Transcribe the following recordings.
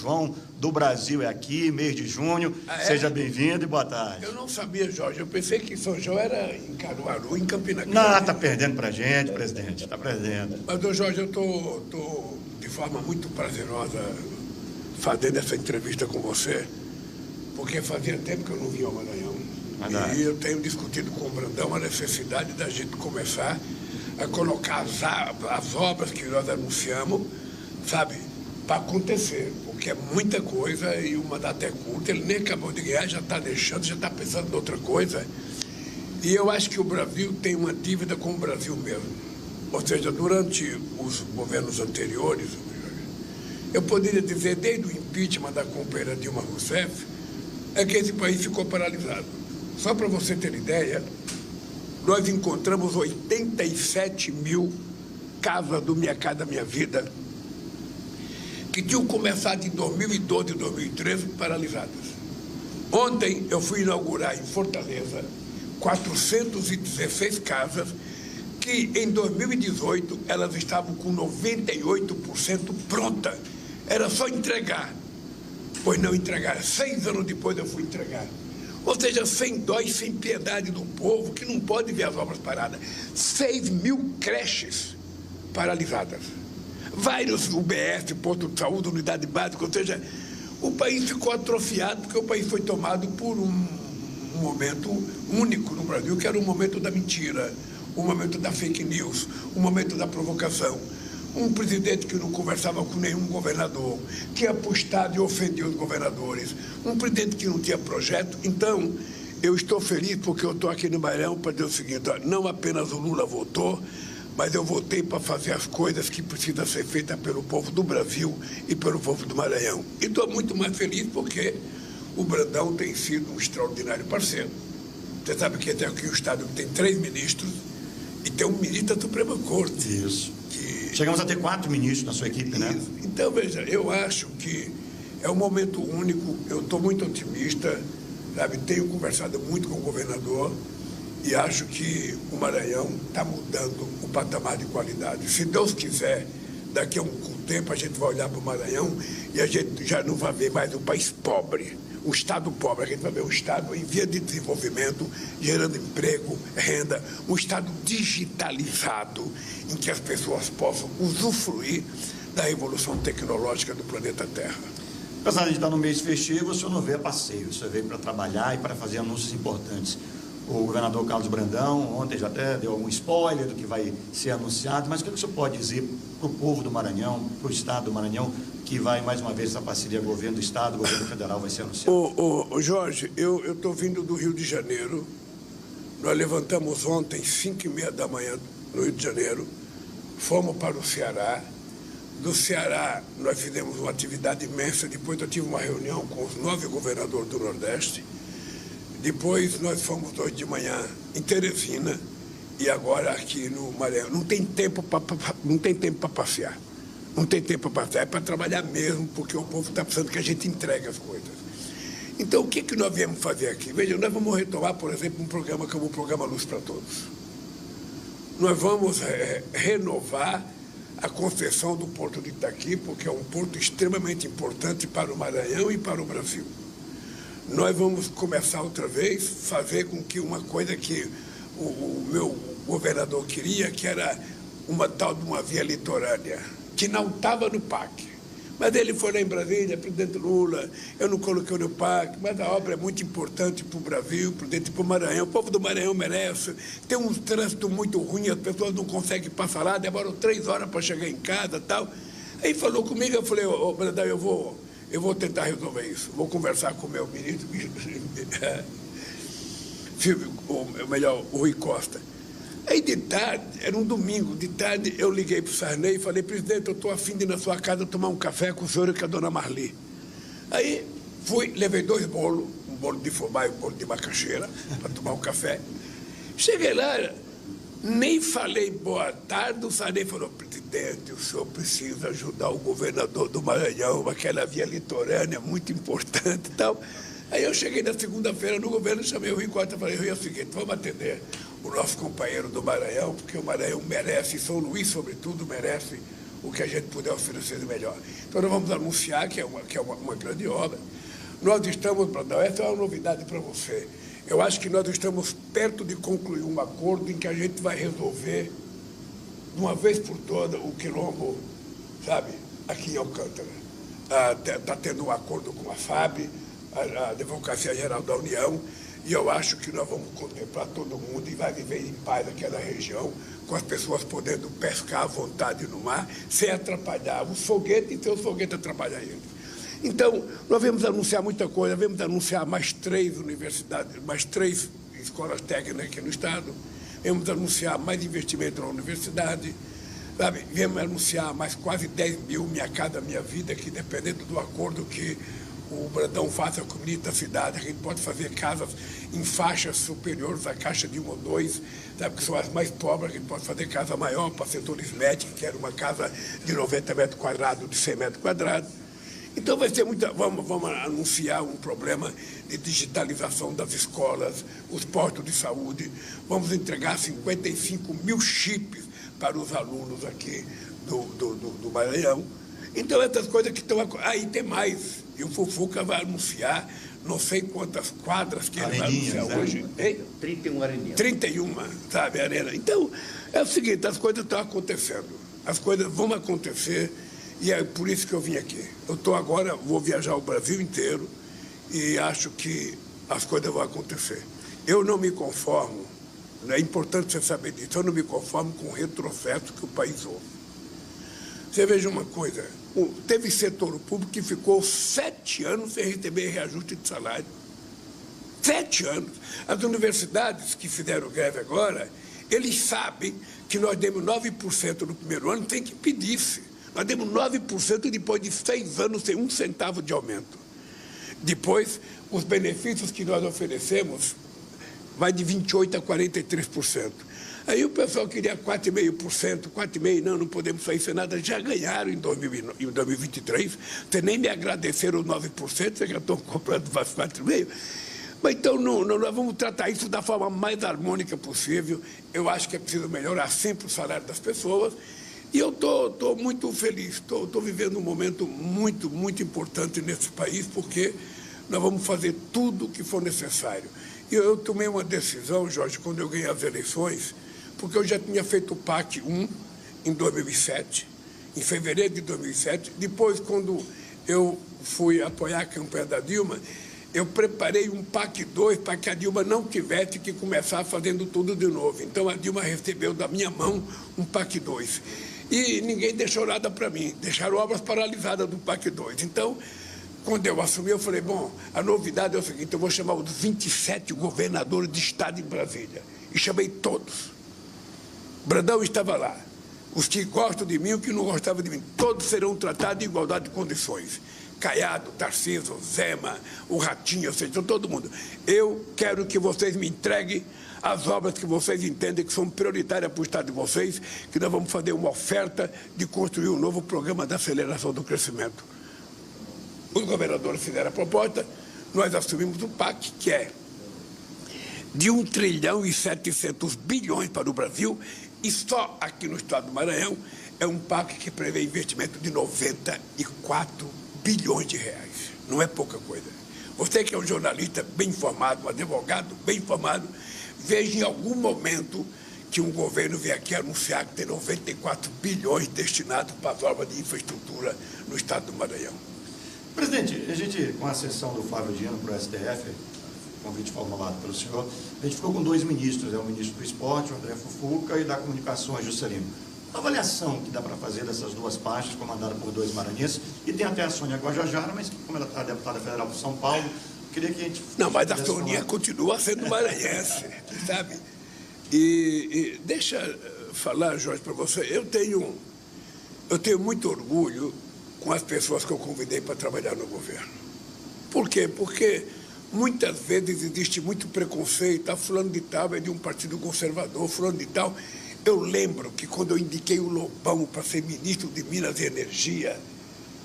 João do Brasil é aqui, mês de junho. Seja bem-vindo e boa tarde. Eu não sabia, Jorge. Eu pensei que São João era em Caruaru, em Campina Grande. Não, está perdendo para a gente, presidente, está perdendo. Mas, Jorge, eu estou de forma muito prazerosa fazendo essa entrevista com você, porque fazia tempo que eu não vinha ao Maranhão. Verdade. E eu tenho discutido com o Brandão a necessidade da gente começar a colocar as obras que nós anunciamos, sabe, para acontecer, porque é muita coisa e o mandato é curto, ele nem acabou de ganhar, já está deixando, já está pensando em outra coisa. E eu acho que o Brasil tem uma dívida com o Brasil mesmo. Ou seja, durante os governos anteriores, eu poderia dizer, desde o impeachment da companheira Dilma Rousseff, é que esse país ficou paralisado. Só para você ter ideia, nós encontramos 87 mil casas do Minha Casa Minha Vida que tinham começado em 2012 e 2013 paralisadas. Ontem eu fui inaugurar em Fortaleza 416 casas que em 2018 elas estavam com 98% pronta. Era só entregar. Pois não entregaram. 6 anos depois eu fui entregar. Ou seja, sem dó e sem piedade do povo, que não pode ver as obras paradas. 6 mil creches paralisadas. Vários UBS, posto de saúde, unidade básica, ou seja, o país ficou atrofiado porque o país foi tomado por um momento único no Brasil, que era o momento da mentira, o momento da fake news, o momento da provocação. Um presidente que não conversava com nenhum governador, que ia para o Estado e ofendia os governadores, um presidente que não tinha projeto. Então, eu estou feliz porque eu estou aqui no Maranhão para dizer o seguinte, ó, não apenas o Lula votou, mas eu votei para fazer as coisas que precisam ser feitas pelo povo do Brasil e pelo povo do Maranhão. E estou muito mais feliz porque o Brandão tem sido um extraordinário parceiro. Você sabe que até aqui o Estado tem 3 ministros e tem um ministro da Suprema Corte. Isso. Chegamos a ter 4 ministros na sua equipe, né? Isso. Então, veja, eu acho que é um momento único, eu estou muito otimista, sabe? Tenho conversado muito com o governador e acho que o Maranhão está mudando o patamar de qualidade. Se Deus quiser, daqui a um tempo a gente vai olhar para o Maranhão e a gente já não vai ver mais um país pobre, um Estado pobre, a gente vai ver um Estado em via de desenvolvimento, gerando emprego, renda, um Estado digitalizado, em que as pessoas possam usufruir da revolução tecnológica do planeta Terra. Apesar de estar no mês festivo, o senhor não veio a passeio, o senhor veio para trabalhar e para fazer anúncios importantes. O governador Carlos Brandão ontem já até deu algum spoiler do que vai ser anunciado, mas o que o senhor pode dizer para o povo do Maranhão, para o Estado do Maranhão, que vai, mais uma vez, essa parceria governo do Estado, governo federal vai ser anunciado? Jorge, eu estou vindo do Rio de Janeiro. Nós levantamos ontem, 5h30 da manhã, no Rio de Janeiro, fomos para o Ceará. Do Ceará, nós fizemos uma atividade imensa. Depois eu tive uma reunião com os 9 governadores do Nordeste. Depois nós fomos hoje de manhã em Teresina e agora aqui no Maranhão. Não tem tempo para passear. Não tem tempo para passear, é para trabalhar mesmo, porque o povo está precisando que a gente entregue as coisas. Então, o que nós viemos fazer aqui? Veja, nós vamos retomar, por exemplo, um programa que é o programa Luz para Todos. Nós vamos renovar a concessão do Porto de Itaqui, porque é um porto extremamente importante para o Maranhão e para o Brasil. Nós vamos começar outra vez, fazer com que uma coisa que o meu governador queria, que era uma tal de uma via litorânea, que não estava no PAC. Mas ele foi lá em Brasília, presidente Lula, eu não coloquei no PAC, mas a obra é muito importante para o Brasil, para o Maranhão. O povo do Maranhão merece. Tem um trânsito muito ruim, as pessoas não conseguem passar lá, demoram 3 horas para chegar em casa e tal. Aí falou comigo, eu falei, Brandão, eu vou tentar resolver isso. Vou conversar com o meu ministro, o Rui Costa. Aí de tarde, era um domingo, de tarde eu liguei para o Sarney e falei, presidente, eu estou a fim de ir na sua casa tomar um café com o senhor e com a dona Marli. Aí fui, levei 2 bolos, um bolo de fubá e um bolo de macaxeira, para tomar um café. Cheguei lá, nem falei boa tarde, o Sarney falou, presidente, o senhor precisa ajudar o governador do Maranhão, aquela via litorânea muito importante e tal. Aí eu cheguei na segunda-feira no governo, chamei o Rui Costa e falei, Rui, é o seguinte, vamos atender o nosso companheiro do Maranhão, porque o Maranhão merece, São Luís, sobretudo, merece o que a gente puder oferecer de melhor. Então, nós vamos anunciar que é uma grande obra. Nós estamos, Brandão, essa é uma novidade para você. Eu acho que nós estamos perto de concluir um acordo em que a gente vai resolver, de uma vez por todas, o quilombo, sabe, aqui em Alcântara. Está tendo um acordo com a FAB, a Advocacia Geral da União, e eu acho que nós vamos contemplar todo mundo e vai viver em paz naquela região, com as pessoas podendo pescar à vontade no mar, sem atrapalhar os foguetes e ter os foguetes atrapalhar eles. Então, nós vamos anunciar muita coisa, vamos anunciar mais 3 universidades, mais 3 escolas técnicas aqui no Estado, vamos anunciar mais investimento na universidade, sabe? Vamos anunciar mais quase 10 mil Minha Casa Minha Vida, que dependendo do acordo que o Brandão faça com o ministro da cidade, a gente pode fazer casas em faixas superiores à caixa de 1 ou 2, sabe, que são as mais pobres, a gente pode fazer casa maior para setores médicos, que era uma casa de 90 metros quadrados, de 100 metros quadrados. Então vai ser muita... Vamos anunciar um problema de digitalização das escolas, os postos de saúde, vamos entregar 55 mil chips para os alunos aqui do Maranhão. Então, essas coisas que estão... Aí tem mais. E o Fufuca vai anunciar não sei quantas quadras que ele vai anunciar hoje. Hein? 31 areninhas. 31, sabe, arena. Então, é o seguinte, as coisas estão acontecendo. As coisas vão acontecer e é por isso que eu vim aqui. Eu estou agora, vou viajar o Brasil inteiro e acho que as coisas vão acontecer. Eu não me conformo, é importante você saber disso, eu não me conformo com o retrocesso que o país houve. Você veja uma coisa, teve setor público que ficou 7 anos sem receber reajuste de salário. 7 anos. As universidades que fizeram greve agora, eles sabem que nós demos 9% no primeiro ano, tem que pedir-se. Nós demos 9% depois de 6 anos sem 1 centavo de aumento. Depois, os benefícios que nós oferecemos vai de 28% a 43%. Aí o pessoal queria 4,5%, 4,5%, não podemos sair sem nada. Já ganharam em 2023, vocês nem me agradeceram os 9%, vocês já estão comprando 4,5%. Mas então, nós vamos tratar isso da forma mais harmônica possível. Eu acho que é preciso melhorar sempre o salário das pessoas. E eu estou muito feliz, estou vivendo um momento muito, muito importante nesse país, porque nós vamos fazer tudo o que for necessário. E eu tomei uma decisão, Jorge, quando eu ganhei as eleições, porque eu já tinha feito o PAC 1 em 2007, em fevereiro de 2007. Depois, quando eu fui apoiar a campanha da Dilma, eu preparei um PAC 2 para que a Dilma não tivesse que começar fazendo tudo de novo. Então, a Dilma recebeu da minha mão um PAC 2. E ninguém deixou nada para mim, deixaram obras paralisadas do PAC 2. Então, quando eu assumi, eu falei, bom, a novidade é o seguinte, eu vou chamar os 27 governadores de estado em Brasília. E chamei todos. Brandão estava lá. Os que gostam de mim e os que não gostavam de mim, todos serão tratados em igualdade de condições. Caiado, Tarcísio, Zema, o Ratinho, ou seja, todo mundo. Eu quero que vocês me entreguem as obras que vocês entendem que são prioritárias para o Estado de vocês, que nós vamos fazer uma oferta de construir um novo programa de aceleração do crescimento. Os governadores fizeram a proposta, nós assumimos o PAC, que é de 1 trilhão e 700 bilhões para o Brasil, e só aqui no Estado do Maranhão é um PAC que prevê investimento de 94 bilhões de reais. Não é pouca coisa. Você que é um jornalista bem informado, um advogado bem informado, veja em algum momento que um governo vem aqui anunciar que tem 94 bilhões destinados para as obras de infraestrutura no Estado do Maranhão. Presidente, a gente, com a sessão do Flávio Dino para o STF, convite formulado pelo senhor, a gente ficou com 2 ministros, o ministro do Esporte, o André Fufuca, e da Comunicações, Juscelino. A avaliação que dá para fazer dessas 2 pastas, comandada por 2 maranhenses, e tem até a Sônia Guajajara, mas como ela está deputada federal por São Paulo, queria que a gente... Não, mas a Sônia continua sendo maranhense, sabe? E deixa falar, Jorge, para você, eu tenho muito orgulho com as pessoas que eu convidei para trabalhar no governo. Por quê? Porque muitas vezes existe muito preconceito, fulano de tal é de um partido conservador, fulano de tal. Eu lembro que quando eu indiquei o Lobão para ser ministro de Minas e Energia,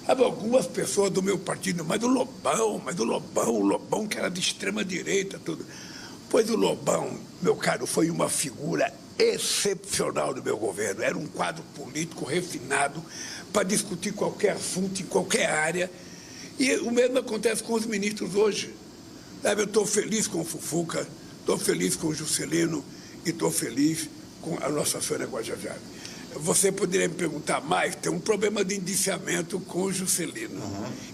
havia algumas pessoas do meu partido, mas o Lobão que era de extrema direita, tudo. Pois o Lobão, meu caro, foi uma figura excepcional do meu governo. Era um quadro político refinado para discutir qualquer assunto em qualquer área. E o mesmo acontece com os ministros hoje. Sabe, eu estou feliz com o Fufuca, estou feliz com o Juscelino e estou feliz com a nossa Sônia Guajajara. Você poderia me perguntar mais, tem um problema de indiciamento com o Juscelino.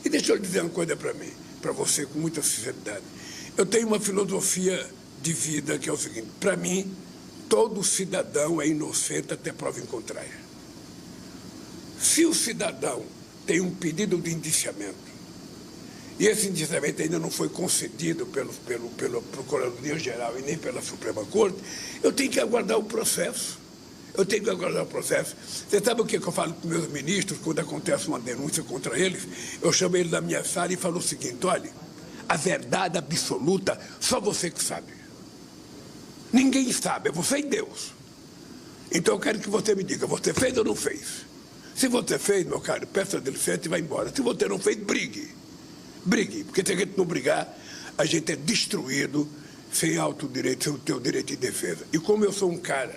E deixa eu dizer uma coisa para você, com muita sinceridade. Eu tenho uma filosofia de vida que é o seguinte: para mim, todo cidadão é inocente até prova em contrário. Se o cidadão tem um pedido de indiciamento, e esse indiciamento ainda não foi concedido pelo Procuradoria-Geral e nem pela Suprema Corte, eu tenho que aguardar o processo. Você sabe o que eu falo para os meus ministros quando acontece uma denúncia contra eles? Eu chamo eles na minha sala e falo o seguinte: olha, a verdade absoluta só você que sabe. Ninguém sabe, é você e Deus. Então eu quero que você me diga, você fez ou não fez? Se você fez, meu caro, peça licença e vai embora. Se você não fez, brigue. Brigue, porque se a gente não brigar, a gente é destruído sem autodireito, sem o teu direito de defesa. E como eu sou um cara,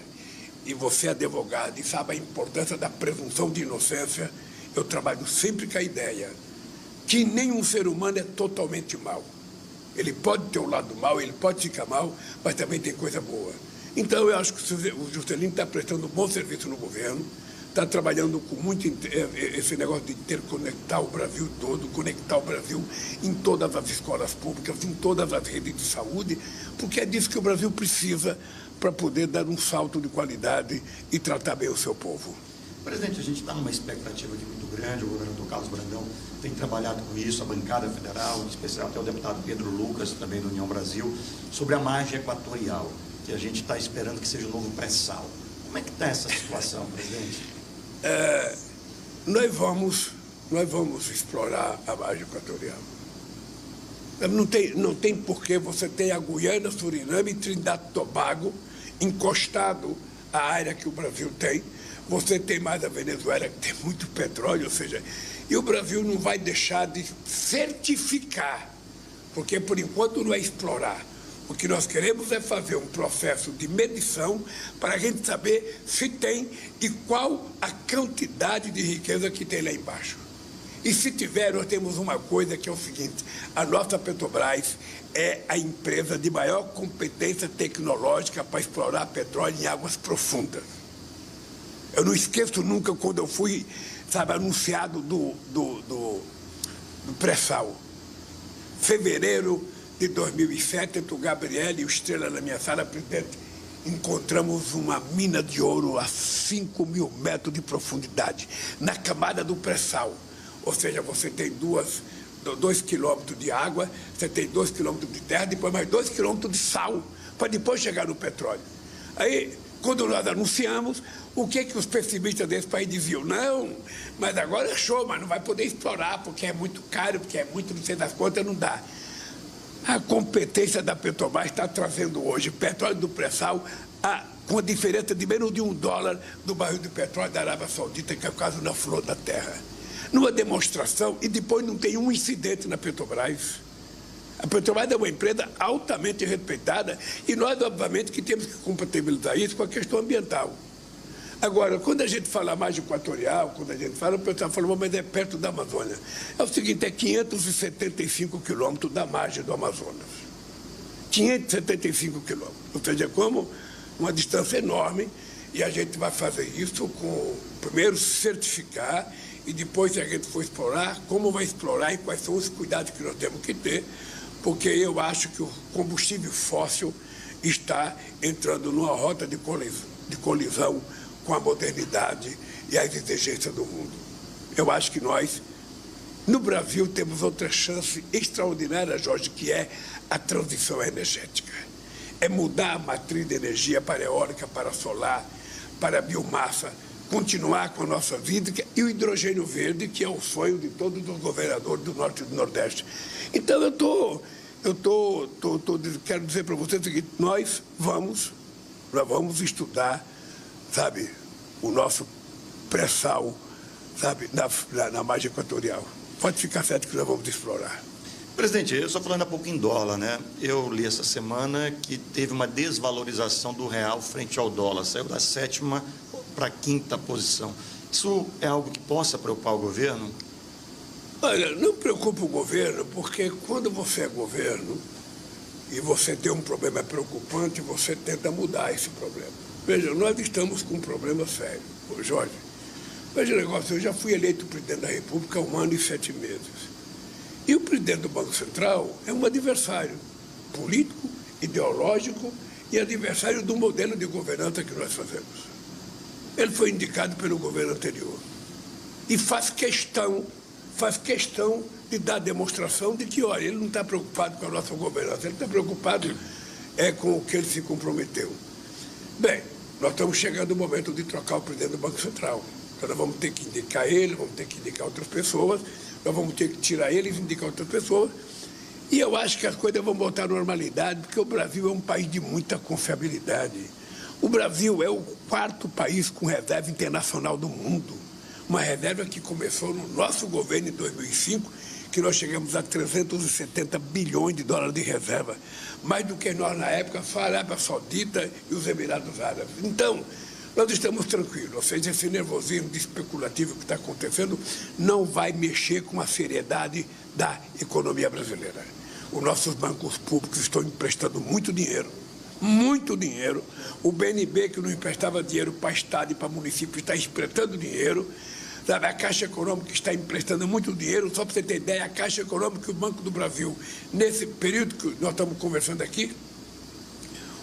e você é advogado, e sabe a importância da presunção de inocência, eu trabalho sempre com a ideia que nenhum ser humano é totalmente mau. Ele pode ter um lado mau, ele pode ficar mal, mas também tem coisa boa. Então, eu acho que o Juscelino está prestando um bom serviço no governo, está trabalhando com muito esse negócio de interconectar o Brasil todo, conectar o Brasil em todas as escolas públicas, em todas as redes de saúde, porque é disso que o Brasil precisa para poder dar um salto de qualidade e tratar bem o seu povo. Presidente, a gente está numa expectativa aqui muito grande, o governador Carlos Brandão tem trabalhado com isso, a bancada federal, em especial até o deputado Pedro Lucas, também do União Brasil, sobre a margem equatorial, que a gente está esperando que seja o novo pré-sal. Como é que está essa situação, presidente? Nós vamos explorar a margem equatorial. Não tem porquê você ter a Guiana, Suriname e Trindade e Tobago encostado à área que o Brasil tem. Você tem mais a Venezuela, que tem muito petróleo, ou seja, e o Brasil não vai deixar de certificar, porque por enquanto não é explorar. O que nós queremos é fazer um processo de medição para a gente saber se tem e qual a quantidade de riqueza que tem lá embaixo. E se tiver, nós temos uma coisa que é o seguinte: a nossa Petrobras é a empresa de maior competência tecnológica para explorar petróleo em águas profundas. Eu não esqueço nunca quando eu fui, sabe, anunciado do pré-sal. Fevereiro de 2007, entre o Gabriel e o Estrela na minha sala, presidente, encontramos uma mina de ouro a 5.000 metros de profundidade, na camada do pré-sal. Ou seja, você tem 2 quilômetros de água, você tem 2 quilômetros de terra, depois mais 2 quilômetros de sal, para depois chegar no petróleo. Aí, quando nós anunciamos, o que os pessimistas desse país diziam? Não, mas agora é show, mas não vai poder explorar, porque é muito caro, porque é muito, não sei das contas, não dá. A competência da Petrobras está trazendo hoje petróleo do pré-sal com a diferença de menos de $1 do barril de petróleo da Arábia Saudita, que é o caso na flor da terra. Numa demonstração, e depois não tem um incidente na Petrobras. A Petrobras é uma empresa altamente respeitada e nós, obviamente, que temos que compatibilizar isso com a questão ambiental. Agora, quando a gente fala margem equatorial, quando a gente fala, o pessoal fala, mas é perto da Amazônia. É o seguinte, é 575 quilômetros da margem do Amazonas. 575 quilômetros. Ou seja, como uma distância enorme, e a gente vai fazer isso com, primeiro, certificar, e depois, se a gente for explorar, como vai explorar e quais são os cuidados que nós temos que ter, porque eu acho que o combustível fóssil está entrando numa rota de colisão com a modernidade e as exigências do mundo. Eu acho que nós, no Brasil, temos outra chance extraordinária, Jorge, que é a transição energética. É mudar a matriz de energia para eólica, para solar, para biomassa, continuar com a nossa vida e o hidrogênio verde, que é o sonho de todos os governadores do Norte e do Nordeste. Então, quero dizer para vocês o seguinte, nós vamos estudar, sabe, o nosso pré-sal, sabe, na margem equatorial. Pode ficar certo que nós vamos explorar. Presidente, eu só falando há pouco em dólar, né? Eu li essa semana que teve uma desvalorização do real frente ao dólar, saiu da 7ª para a 5ª posição. Isso é algo que possa preocupar o governo? Olha, não preocupa o governo, porque quando você é governo e você tem um problema preocupante, você tenta mudar esse problema. Veja, nós estamos com um problema sério. Ô, Jorge, veja o negócio, eu já fui eleito presidente da República há 1 ano e 7 meses. E o presidente do Banco Central é um adversário político, ideológico e adversário do modelo de governança que nós fazemos. Ele foi indicado pelo governo anterior e faz questão de dar demonstração de que, olha, ele não está preocupado com a nossa governança, ele está preocupado com o que ele se comprometeu. Bem, nós estamos chegando ao momento de trocar o presidente do Banco Central. Então nós vamos ter que indicar ele, vamos ter que indicar outras pessoas, nós vamos ter que tirar ele e indicar outras pessoas. E eu acho que as coisas vão voltar à normalidade, porque o Brasil é um país de muita confiabilidade. O Brasil é o 4º país com reserva internacional do mundo. Uma reserva que começou no nosso governo em 2005, que nós chegamos a 370 bilhões de dólares de reserva. Mais do que nós na época, só a Arábia Saudita e os Emirados Árabes. Então, nós estamos tranquilos, ou seja, esse nervosismo especulativo que está acontecendo não vai mexer com a seriedade da economia brasileira. Os nossos bancos públicos estão emprestando muito dinheiro. O BNB, que não emprestava dinheiro para Estado e para município, está emprestando dinheiro. Sabe, a Caixa Econômica está emprestando muito dinheiro. Só para você ter ideia, a Caixa Econômica e o Banco do Brasil, nesse período que nós estamos conversando aqui,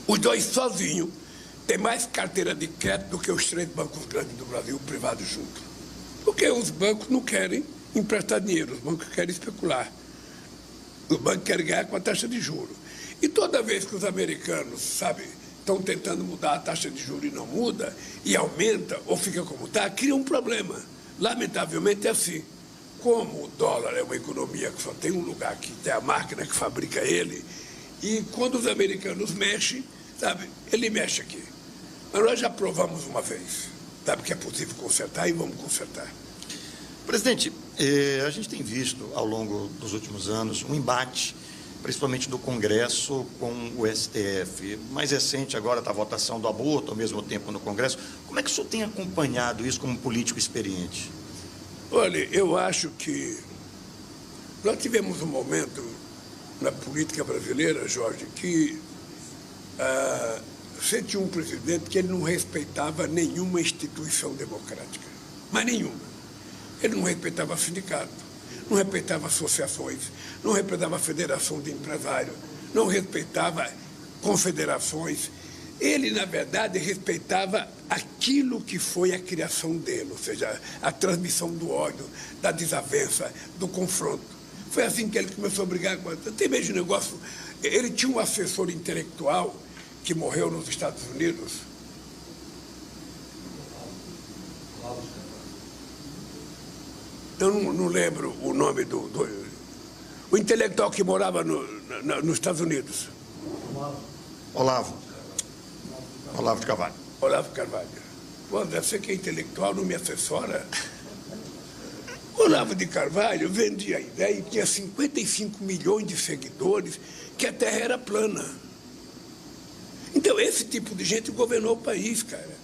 os dois sozinhos têm mais carteira de crédito do que os 3 bancos grandes do Brasil, privados juntos. Porque os bancos não querem emprestar dinheiro, os bancos querem especular. Os bancos querem ganhar com a taxa de juros. E toda vez que os americanos, sabe, estão tentando mudar a taxa de juros e não muda, e aumenta ou fica como está, cria um problema. Lamentavelmente é assim. Como o dólar é uma economia que só tem um lugar, que tem a máquina que fabrica ele, e quando os americanos mexem, sabe, ele mexe aqui. Mas nós já provamos uma vez, sabe, que é possível consertar e vamos consertar. Presidente, a gente tem visto ao longo dos últimos anos um embate, principalmente do Congresso com o STF. Mais recente agora está a votação do aborto ao mesmo tempo no Congresso. Como é que o senhor tem acompanhado isso como político experiente? Olha, eu acho que nós tivemos um momento na política brasileira, Jorge, que você tinha um presidente que ele não respeitava nenhuma instituição democrática, mas nenhuma. Ele não respeitava sindicato, não respeitava associações, não respeitava a federação de empresários, não respeitava confederações. Ele, na verdade, respeitava aquilo que foi a criação dele, ou seja, a transmissão do ódio, da desavença, do confronto. Foi assim que ele começou a brigar com... Tem mesmo negócio... Ele tinha um assessor intelectual que morreu nos Estados Unidos. Eu não lembro o nome o intelectual que morava nos Estados Unidos. Olavo de Carvalho. Olavo Carvalho. Bom, você que é intelectual não me assessora. Olavo de Carvalho vendia a ideia e tinha 55 milhões de seguidores que a Terra era plana. Então, esse tipo de gente governou o país, cara.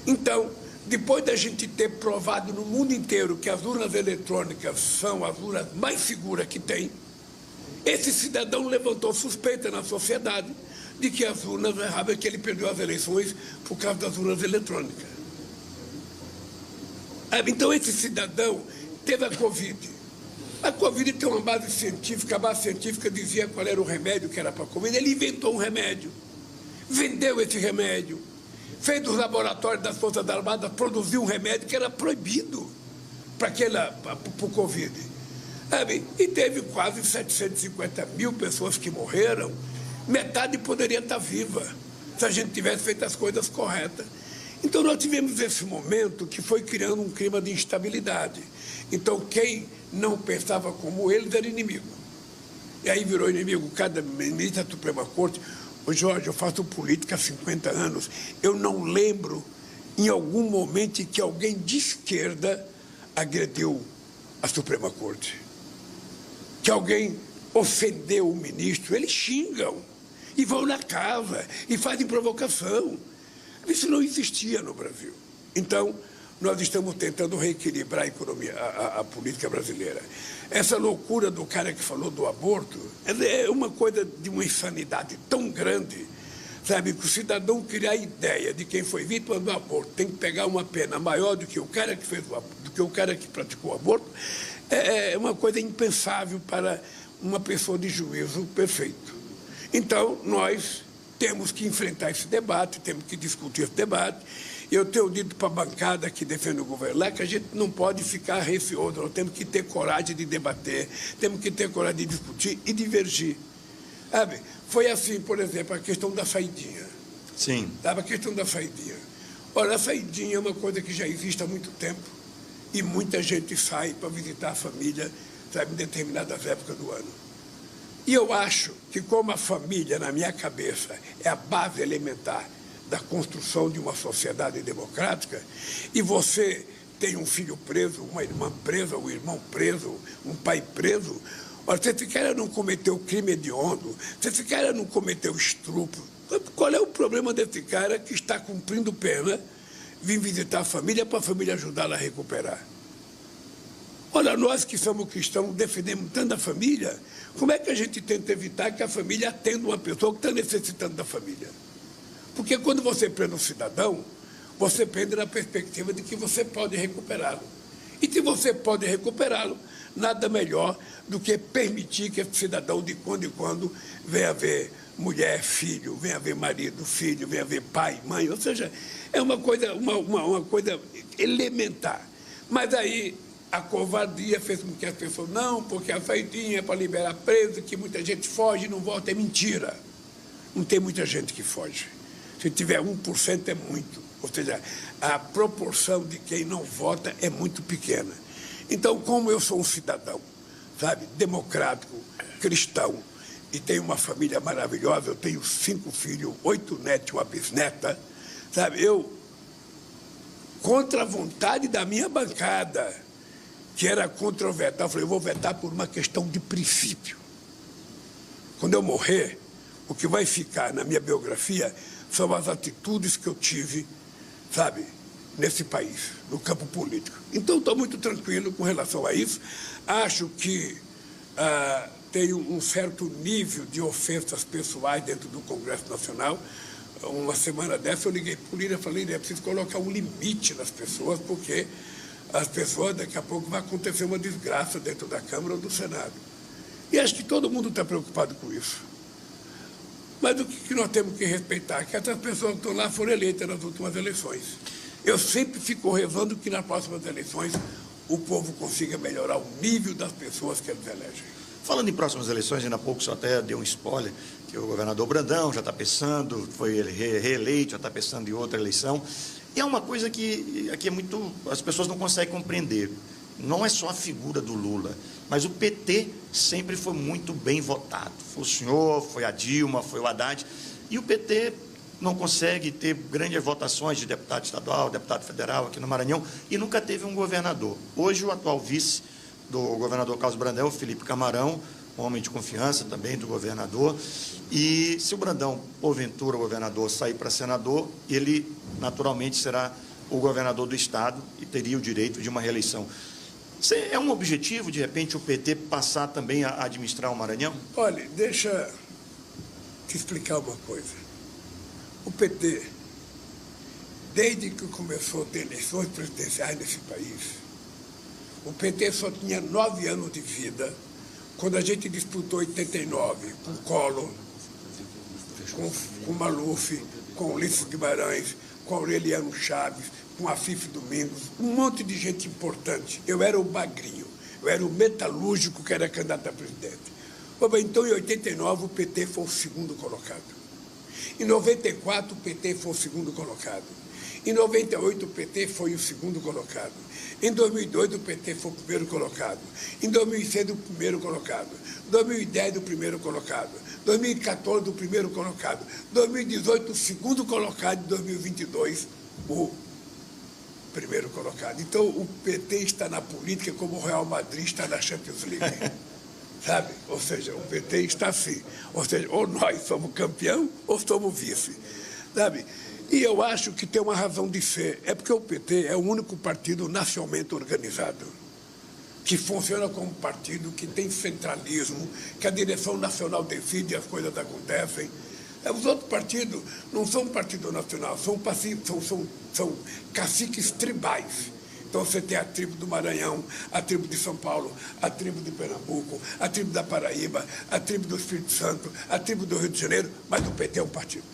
Então, depois da gente ter provado no mundo inteiro que as urnas eletrônicas são as urnas mais seguras que tem, esse cidadão levantou suspeita na sociedade de que as urnas erravam e que ele perdeu as eleições por causa das urnas eletrônicas. Então, esse cidadão teve a Covid. A Covid tem uma base científica, a base científica dizia qual era o remédio que era para a Covid. Ele inventou um remédio, vendeu esse remédio, fez dos laboratórios das Forças Armadas, produziu um remédio que era proibido para o Covid. E teve quase 750 mil pessoas que morreram, metade poderia estar viva, se a gente tivesse feito as coisas corretas. Então, nós tivemos esse momento que foi criando um clima de instabilidade. Então, quem não pensava como eles era inimigo. E aí virou inimigo. Cada ministro da Suprema Corte... Ô Jorge, eu faço política há 50 anos. Eu não lembro, em algum momento, que alguém de esquerda agrediu a Suprema Corte. Que alguém ofendeu o ministro, eles xingam e vão na casa e fazem provocação. Isso não existia no Brasil. Então, nós estamos tentando reequilibrar a economia, a política brasileira. Essa loucura do cara que falou do aborto é uma coisa de uma insanidade tão grande, sabe, que o cidadão criar a ideia de quem foi vítima do aborto tem que pegar uma pena maior do que o cara que fez o aborto, do que o cara que praticou o aborto, é uma coisa impensável para uma pessoa de juízo perfeito. Então, nós temos que enfrentar esse debate, temos que discutir esse debate. Eu tenho dito para a bancada que defende o governo lá que a gente não pode ficar receoso, nós temos que ter coragem de debater, temos que ter coragem de discutir e divergir. Sabe? Foi assim, por exemplo, a questão da saidinha. Sim. Sabe, a questão da saidinha. Olha, a saidinha é uma coisa que já existe há muito tempo e muita gente sai para visitar a família, sabe, em determinadas épocas do ano. E eu acho que como a família, na minha cabeça, é a base elementar da construção de uma sociedade democrática, e você tem um filho preso, uma irmã presa, um irmão preso, um pai preso, olha, se esse cara não cometeu crime hediondo, se esse cara não cometeu estupro, qual é o problema desse cara que está cumprindo pena, vir visitar a família para a família ajudá-la a recuperar? Olha, nós que somos cristãos, defendemos tanto a família, como é que a gente tenta evitar que a família atenda uma pessoa que está necessitando da família? Porque quando você prende um cidadão, você prende na perspectiva de que você pode recuperá-lo. E se você pode recuperá-lo, nada melhor do que permitir que esse cidadão, de quando em quando, venha ver mulher, filho, venha ver marido, filho, venha ver pai, mãe. Ou seja, é uma coisa, uma coisa elementar. Mas aí a covardia fez com que as pessoas, não, porque a saidinha é para liberar preso, que muita gente foge e não volta, é mentira. Não tem muita gente que foge. Se tiver 1% é muito. Ou seja, a proporção de quem não vota é muito pequena. Então, como eu sou um cidadão, sabe, democrático, cristão, e tenho uma família maravilhosa, eu tenho 5 filhos, 8 netos, uma bisneta, sabe, eu, contra a vontade da minha bancada, que era contra o vetar, eu falei, eu vou vetar por uma questão de princípio. Quando eu morrer, o que vai ficar na minha biografia são as atitudes que eu tive, sabe, nesse país, no campo político. Então, estou muito tranquilo com relação a isso. Acho que tem um certo nível de ofensas pessoais dentro do Congresso Nacional. Uma semana dessa, eu liguei para o líder e falei, é preciso colocar um limite nas pessoas, porque as pessoas, daqui a pouco, vai acontecer uma desgraça dentro da Câmara ou do Senado. E acho que todo mundo está preocupado com isso. Mas o que nós temos que respeitar? Que essas pessoas que estão lá foram eleitas nas últimas eleições. Eu sempre fico rezando que nas próximas eleições o povo consiga melhorar o nível das pessoas que eles elegem. Falando em próximas eleições, ainda há pouco só até deu um spoiler, que o governador Brandão já está pensando, foi reeleito, já está pensando em outra eleição. E é uma coisa que aqui é muito, as pessoas não conseguem compreender. Não é só a figura do Lula, mas o PT sempre foi muito bem votado. Foi o senhor, foi a Dilma, foi o Haddad. E o PT não consegue ter grandes votações de deputado estadual, deputado federal aqui no Maranhão, e nunca teve um governador. Hoje, o atual vice do governador Carlos Brandão, Felipe Camarão, um homem de confiança também do governador. E se o Brandão, porventura, o governador, sair para senador, ele naturalmente será o governador do Estado e teria o direito de uma reeleição. É um objetivo, de repente, o PT passar também a administrar o Maranhão? Olha, deixa te explicar uma coisa. O PT, desde que começou a ter eleições presidenciais nesse país, o PT só tinha 9 anos de vida quando a gente disputou 89 com Collor, com Maluf, com Ulisses Guimarães, com Aureliano Chaves, com Afif Domingos, um monte de gente importante. Eu era o magrinho, eu era o metalúrgico que era candidato a presidente. Então, em 89, o PT foi o segundo colocado. Em 94, o PT foi o segundo colocado. Em 98, o PT foi o segundo colocado. Em 2002, o PT foi o primeiro colocado. Em 2006, o primeiro colocado. 2010, o primeiro colocado. 2014, o primeiro colocado. 2018, o segundo colocado. Em 2022, o primeiro colocado. Então, o PT está na política como o Real Madrid está na Champions League. sabe? Ou seja, o PT está assim. Ou seja, ou nós somos campeão ou somos vice, sabe? E eu acho que tem uma razão de ser. É porque o PT é o único partido nacionalmente organizado, que funciona como partido, que tem centralismo, que a direção nacional decide e as coisas acontecem. Os outros partidos não são partido nacional, são caciques tribais. Então você tem a tribo do Maranhão, a tribo de São Paulo, a tribo de Pernambuco, a tribo da Paraíba, a tribo do Espírito Santo, a tribo do Rio de Janeiro, mas o PT é um partido.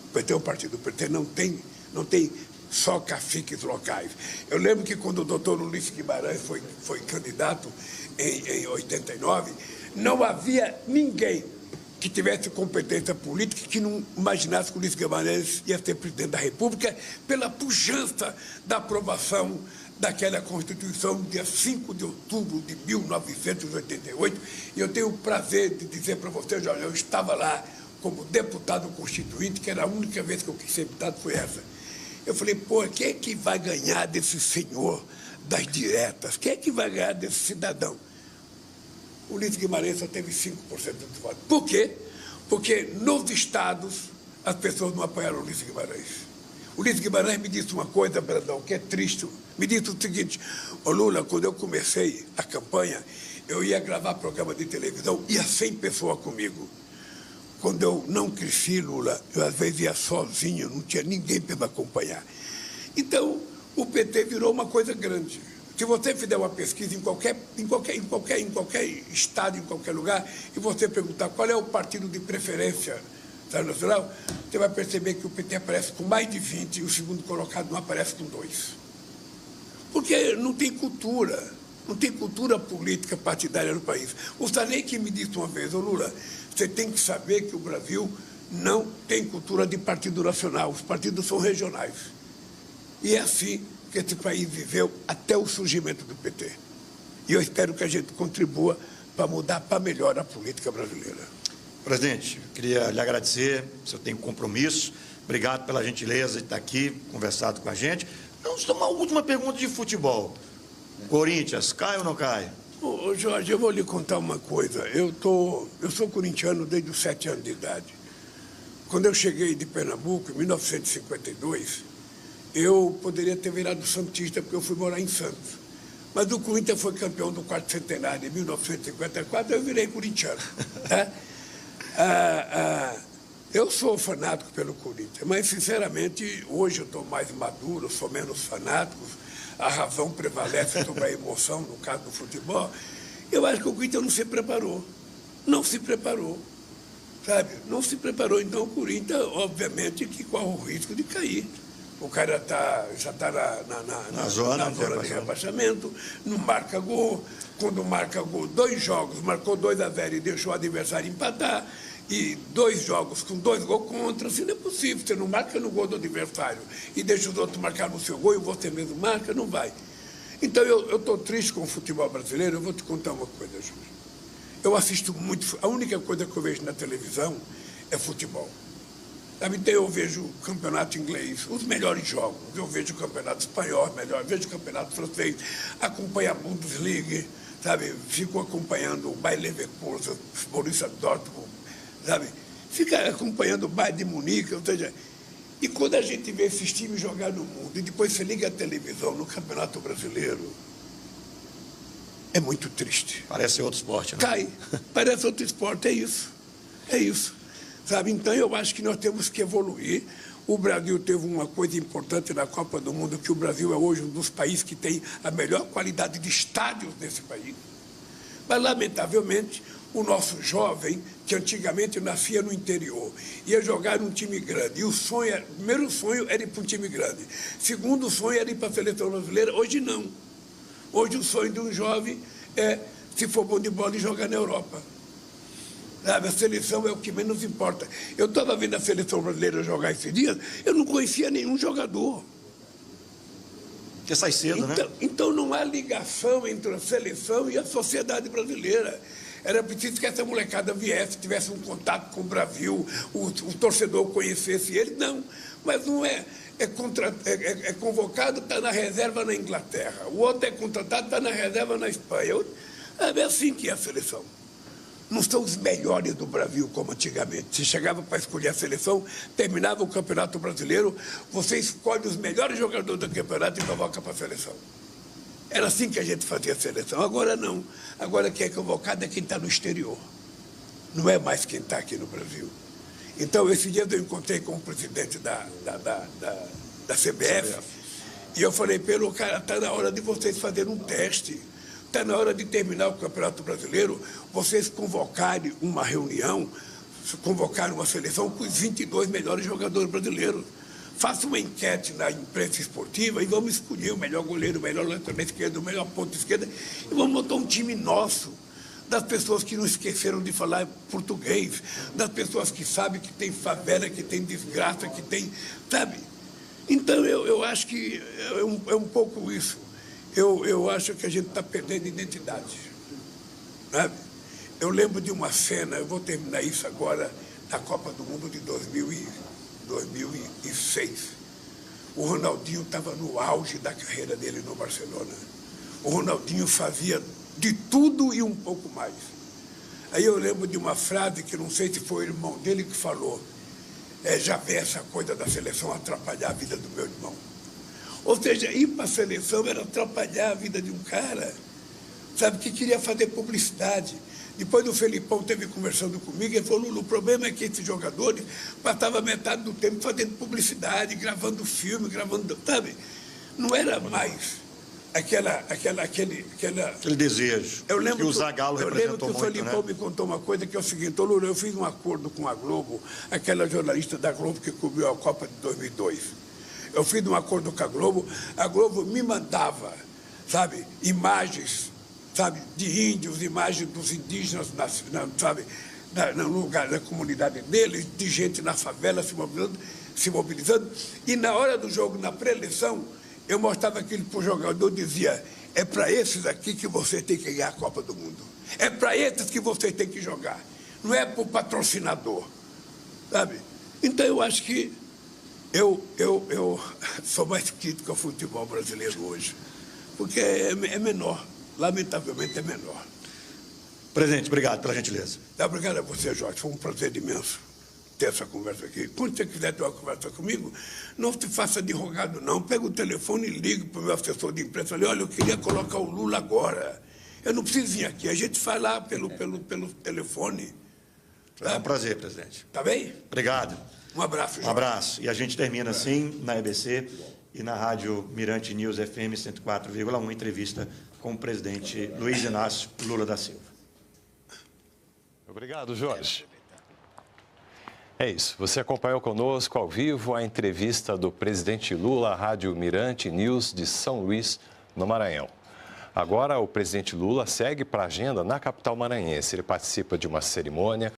O PT é um partido, o PT não tem só caciques locais. Eu lembro que quando o doutor Ulisses Guimarães foi candidato em 89, não havia ninguém que tivesse competência política que não imaginasse que o Ulisses Guimarães ia ser presidente da República pela pujança da aprovação daquela Constituição, dia 5 de outubro de 1988. E eu tenho o prazer de dizer para vocês, olha, eu estava lá como deputado constituinte, que era a única vez que eu quis ser deputado, foi essa. Eu falei, pô, quem é que vai ganhar desse senhor das diretas? Quem é que vai ganhar desse cidadão? O Ulisses Guimarães só teve 5% dos votos. Por quê? Porque nos estados as pessoas não apoiaram o Ulisses Guimarães. O Ulisses Guimarães me disse uma coisa, Brandão, que é triste. Me disse o seguinte, ô Lula, quando eu comecei a campanha, eu ia gravar programa de televisão, ia 100 pessoas comigo. Quando eu não cresci, Lula, eu às vezes ia sozinho, não tinha ninguém para me acompanhar. Então, o PT virou uma coisa grande. Se você fizer uma pesquisa em qualquer estado, em qualquer lugar, e você perguntar qual é o partido de preferência nacional, você vai perceber que o PT aparece com mais de 20 e o segundo colocado não aparece com 2. Porque não tem cultura. Não tem cultura política partidária no país. O Sarney que me disse uma vez, ô Lula, você tem que saber que o Brasil não tem cultura de partido nacional, os partidos são regionais. E é assim que esse país viveu até o surgimento do PT. E eu espero que a gente contribua para mudar para melhor a política brasileira. Presidente, eu queria lhe agradecer, o senhor tem um compromisso, obrigado pela gentileza de estar aqui, conversado com a gente. Vamos tomar uma última pergunta de futebol. Corinthians, cai ou não cai? Ô, Jorge, eu vou lhe contar uma coisa. Eu sou corintiano desde os 7 anos de idade. Quando eu cheguei de Pernambuco, em 1952, eu poderia ter virado santista, porque eu fui morar em Santos. Mas o Corinthians foi campeão do quarto centenário em 1954, eu virei corintiano. Tá? Eu sou fanático pelo Corinthians, mas, sinceramente, hoje eu estou mais maduro, sou menos fanático. A razão prevalece sobre a emoção, no caso do futebol. Eu acho que o Corinthians não se preparou. Não se preparou, sabe? Não se preparou. Então, o Corinthians, obviamente, que corre o risco de cair. O cara já está na zona de rebaixamento, não marca gol. Quando marca gol, 2 jogos, marcou 2-0 e deixou o adversário empatar. E 2 jogos com 2 gols contra, assim não é possível. Você não marca no gol do adversário e deixa os outros marcar no seu gol e você mesmo marca, não vai. Então, eu estou triste com o futebol brasileiro. Eu vou te contar uma coisa, Júlio. Eu assisto muito, a única coisa que eu vejo na televisão é futebol. Então, eu vejo o campeonato inglês, os melhores jogos. Eu vejo o campeonato espanhol, melhor, vejo o campeonato francês, acompanho a Bundesliga, sabe? Fico acompanhando o Bayer Leverkusen, o Borussia Dortmund, sabe? Fica acompanhando o Bayern de Munique, ou seja, e quando a gente vê esses times jogar no mundo, e depois você liga a televisão no Campeonato Brasileiro, é muito triste. Parece outro esporte, né? Cai, parece outro esporte, é isso, sabe? Então, eu acho que nós temos que evoluir. O Brasil teve uma coisa importante na Copa do Mundo, que o Brasil é hoje um dos países que tem a melhor qualidade de estádios desse país. Mas, lamentavelmente, o nosso jovem, que antigamente nascia no interior, ia jogar num time grande. E o primeiro sonho era ir para um time grande. Segundo sonho era ir para a seleção brasileira. Hoje não. Hoje o sonho de um jovem é, se for bom de bola, e jogar na Europa. Sabe, a seleção é o que menos importa. Eu estava vendo a seleção brasileira jogar esses dias, eu não conhecia nenhum jogador. Porque sai cedo, né? Então não há ligação entre a seleção e a sociedade brasileira. Era preciso que essa molecada viesse, tivesse um contato com o Brasil, o torcedor conhecesse ele. Não, mas não é. É convocado, está na reserva na Inglaterra. O outro é contratado, está na reserva na Espanha. É assim que é a seleção. Não são os melhores do Brasil como antigamente. Você chegava para escolher a seleção, terminava o Campeonato Brasileiro, você escolhe os melhores jogadores do campeonato e convoca para a seleção. Era assim que a gente fazia a seleção. Agora não. Agora quem é convocado é quem está no exterior. Não é mais quem está aqui no Brasil. Então, esse dia eu encontrei com o presidente da CBF e eu falei, pelo cara, está na hora de vocês fazerem um teste. Está na hora de terminar o Campeonato Brasileiro, vocês convocarem uma reunião, convocarem uma seleção com os 22 melhores jogadores brasileiros. Faça uma enquete na imprensa esportiva e vamos escolher o melhor goleiro, o melhor lateral esquerdo, o melhor ponta esquerda e vamos montar um time nosso, das pessoas que não esqueceram de falar português, das pessoas que sabem que tem favela, que tem desgraça, que tem, sabe? Então, eu acho que é um pouco isso. Eu acho que a gente está perdendo identidade. Sabe? Eu lembro de uma cena, eu vou terminar isso agora, na Copa do Mundo de 2006. O Ronaldinho estava no auge da carreira dele no Barcelona. O Ronaldinho fazia de tudo e um pouco mais. Aí eu lembro de uma frase que não sei se foi o irmão dele que falou, já vê essa coisa da seleção atrapalhar a vida do meu irmão. Ou seja, ir para a seleção era atrapalhar a vida de um cara, sabe, que queria fazer publicidade. Depois o Felipão esteve conversando comigo, ele falou, Lula, o problema é que esses jogadores passavam metade do tempo fazendo publicidade, gravando filme, sabe? Não era mais aquele desejo. Eu lembro que o Zagallo representou muito, o Felipão, né? Me contou uma coisa que é o seguinte, Lula, eu fiz um acordo com a Globo, aquela jornalista da Globo que cobriu a Copa de 2002. Eu fiz um acordo com a Globo me mandava, sabe, imagens, sabe, de índios, imagens dos indígenas, sabe, no lugar, na comunidade deles, de gente na favela se mobilizando. E na hora do jogo, na pré-eleição, eu mostrava aquilo para o jogador, dizia, é para esses aqui que você tem que ganhar a Copa do Mundo. É para esses que você tem que jogar. Não é para o patrocinador, sabe? Então, eu acho que eu sou mais crítico ao futebol brasileiro hoje, porque é menor, lamentavelmente é menor. Presidente, obrigado pela gentileza. Obrigado a você, Jorge, foi um prazer imenso ter essa conversa aqui. Quando você quiser ter uma conversa comigo, não se faça de rogado, não. Pega o telefone e liga para o meu assessor de imprensa. Olha, eu queria colocar o Lula agora. Eu não preciso vir aqui, a gente faz lá pelo telefone. É um prazer, presidente. Tá bem? Obrigado. Um abraço, Jorge. Um abraço. E a gente termina assim na EBC e na Rádio Mirante News FM 104,1, entrevista com o presidente Luiz Inácio Lula da Silva. Obrigado, Jorge. É isso. Você acompanhou conosco ao vivo a entrevista do presidente Lula à Rádio Mirante News de São Luís, no Maranhão. Agora, o presidente Lula segue para a agenda na capital maranhense. Ele participa de uma cerimônia